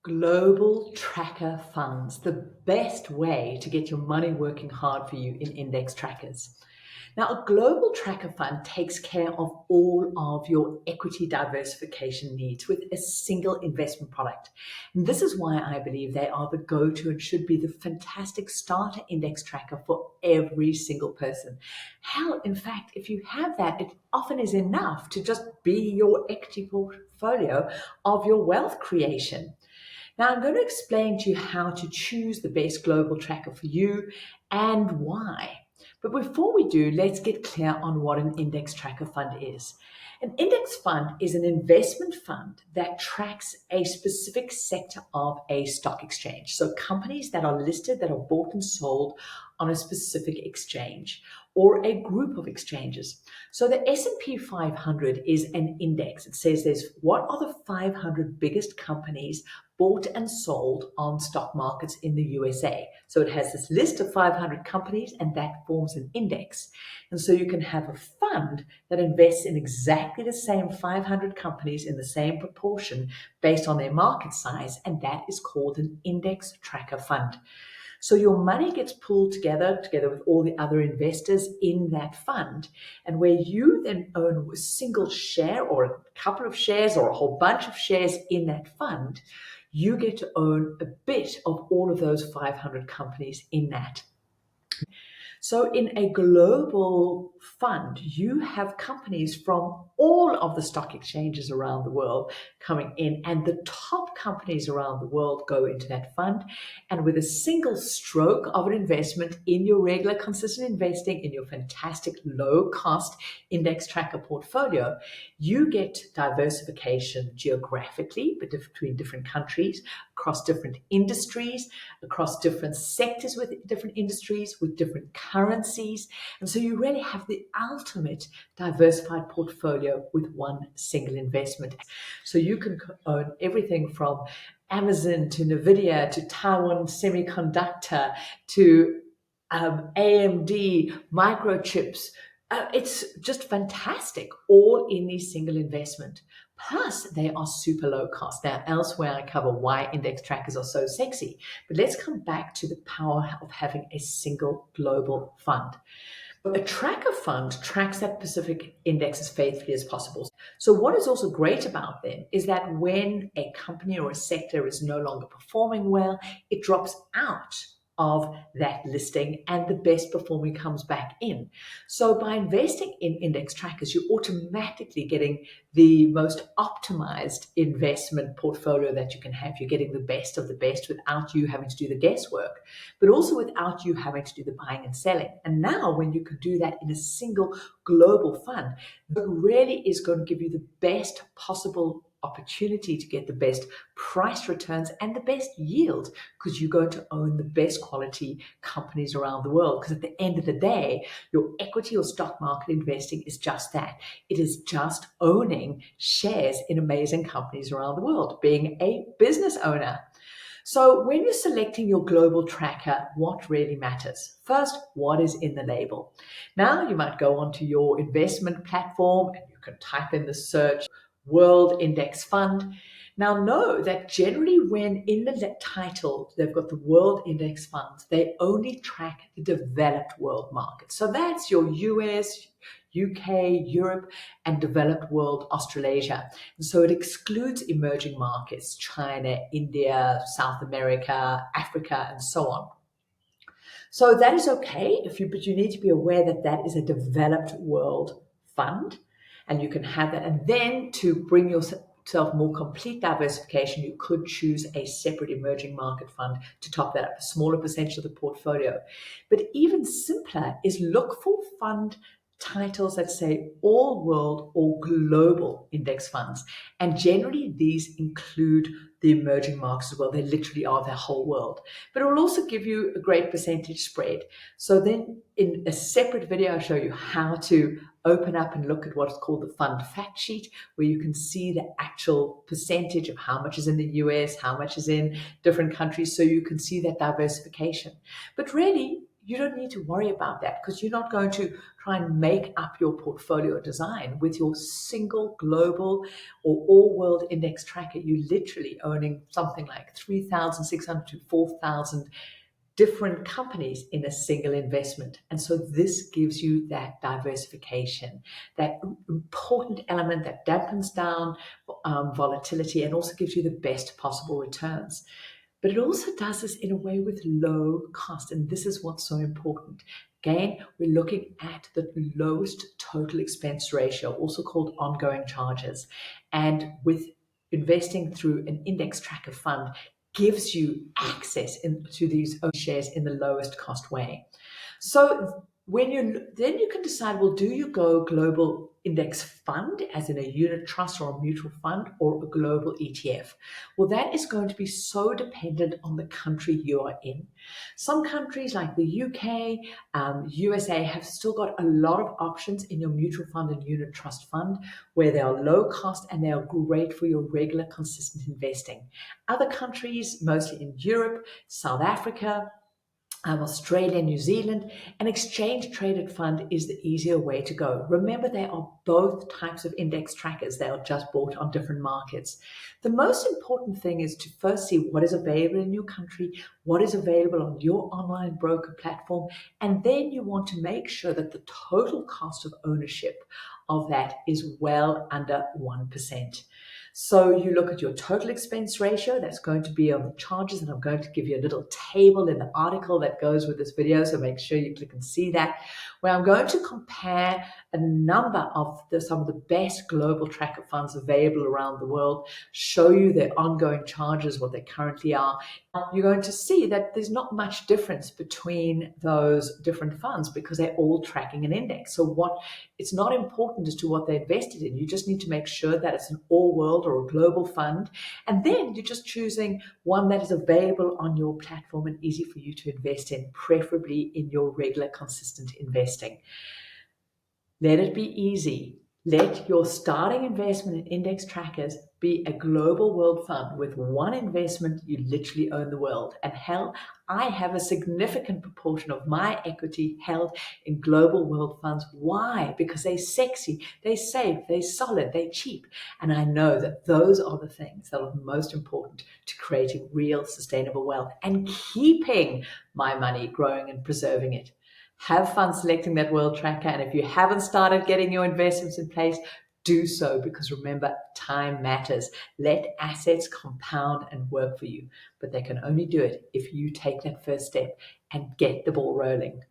Global tracker funds, the best way to get your money working hard for you in index trackers. Now, a global tracker fund takes care of all of your equity diversification needs with a single investment product. And this is why I believe they are the go-to and should be the fantastic starter index tracker for every single person. Hell, in fact, if you have that, it often is enough to just be your equity portfolio of your wealth creation. Now, I'm going to explain to you how to choose the best global tracker for you and why. But before we do, let's get clear on what an index tracker fund is. An index fund is an investment fund that tracks a specific sector of a stock exchange. So companies that are listed, that are bought and sold on a specific exchange or a group of exchanges. So the S&P 500 is an index. It says what are the 500 biggest companies bought and sold on stock markets in the USA. So it has this list of 500 companies and that forms an index. And so you can have a fund that invests in exactly the same 500 companies in the same proportion based on their market size, and that is called an index tracker fund. So your money gets pulled together with all the other investors in that fund, and where you then own a single share or a couple of shares or a whole bunch of shares in that fund, you get to own a bit of all of those 500 companies in that. So in a global fund, you have companies from all of the stock exchanges around the world coming in, and the top companies around the world go into that fund. And with a single stroke of an investment in your regular consistent investing in your fantastic low cost index tracker portfolio, you get diversification geographically between different countries, across different industries, across different sectors with different industries, with different currencies. And so you really have the ultimate diversified portfolio with one single investment. So you can own everything from Amazon to Nvidia to Taiwan Semiconductor to AMD microchips. It's just fantastic, all in the single investment. Plus, they are super low cost. Now, elsewhere I cover why index trackers are so sexy, but let's come back to the power of having a single global fund. A tracker fund tracks that specific index as faithfully as possible. So what is also great about them is that when a company or a sector is no longer performing well, it drops out of that listing and the best performing comes back in. So by investing in index trackers, you're automatically getting the most optimized investment portfolio that you can have. You're getting the best of the best without you having to do the guesswork, but also without you having to do the buying and selling. And now when you can do that in a single global fund, it really is going to give you the best possible opportunity to get the best price returns and the best yield, because you're going to own the best quality companies around the world. Because at the end of the day, your equity or stock market investing is just that. It is just owning shares in amazing companies around the world, being a business owner. So when you're selecting your global tracker, what really matters? First, what is in the label? Now you might go onto your investment platform and you can type in the search World Index Fund. Now know that generally when in the title they've got the World Index Funds, they only track the developed world market. So that's your US, UK, Europe, and developed world Australasia. And so it excludes emerging markets, China, India, South America, Africa, and so on. So that is okay, but you need to be aware that that is a developed world fund, and you can have that. And then to bring yourself more complete diversification, you could choose a separate emerging market fund to top that up, a smaller percentage of the portfolio. But even simpler is look for fund titles that say all world or global index funds. And generally these include the emerging markets as well. They literally are the whole world. But it will also give you a great percentage spread. So then in a separate video, I'll show you how to open up and look at what's called the fund fact sheet, where you can see the actual percentage of how much is in the US, how much is in different countries, so you can see that diversification. But really, you don't need to worry about that because you're not going to try and make up your portfolio design with your single global or all world index tracker. You're literally owning something like 3,600 to 4,000 different companies in a single investment. And so this gives you that diversification, that important element that dampens down volatility and also gives you the best possible returns. But it also does this in a way with low cost. And this is what's so important. Again, we're looking at the lowest total expense ratio, also called ongoing charges. And with investing through an index tracker fund, gives you access to these shares in the lowest cost way. So when you can decide, well, do you go global index fund, as in a unit trust or a mutual fund, or a global ETF? Well, that is going to be so dependent on the country you are in. Some countries like the UK, USA have still got a lot of options in your mutual fund and unit trust fund where they are low cost and they are great for your regular consistent investing. Other countries, mostly in Europe, South Africa, Australia, New Zealand, an exchange traded fund is the easier way to go. Remember, they are both types of index trackers. They are just bought on different markets. The most important thing is to first see what is available in your country, what is available on your online broker platform, and then you want to make sure that the total cost of ownership of that is well under 1%. So you look at your total expense ratio, that's going to be on the charges, and I'm going to give you a little table in the article that goes with this video, so make sure you click and see that, where I'm going to compare a number of some of the best global tracker funds available around the world, show you their ongoing charges, what they currently are. You're going to see that there's not much difference between those different funds because they're all tracking an index. So it's not important as to what they invested in. You just need to make sure that it's an all world or a global fund. And then you're just choosing one that is available on your platform and easy for you to invest in, preferably in your regular consistent investing. Let it be easy. Let your starting investment in index trackers be a global world fund with one investment. You literally own the world. And hell, I have a significant proportion of my equity held in global world funds. Why? Because they're sexy, they're safe, they're solid, they're cheap. And I know that those are the things that are most important to creating real sustainable wealth and keeping my money growing and preserving it. Have fun selecting that world tracker. And if you haven't started getting your investments in place, do so, because remember, time matters. Let assets compound and work for you, but they can only do it if you take that first step and get the ball rolling.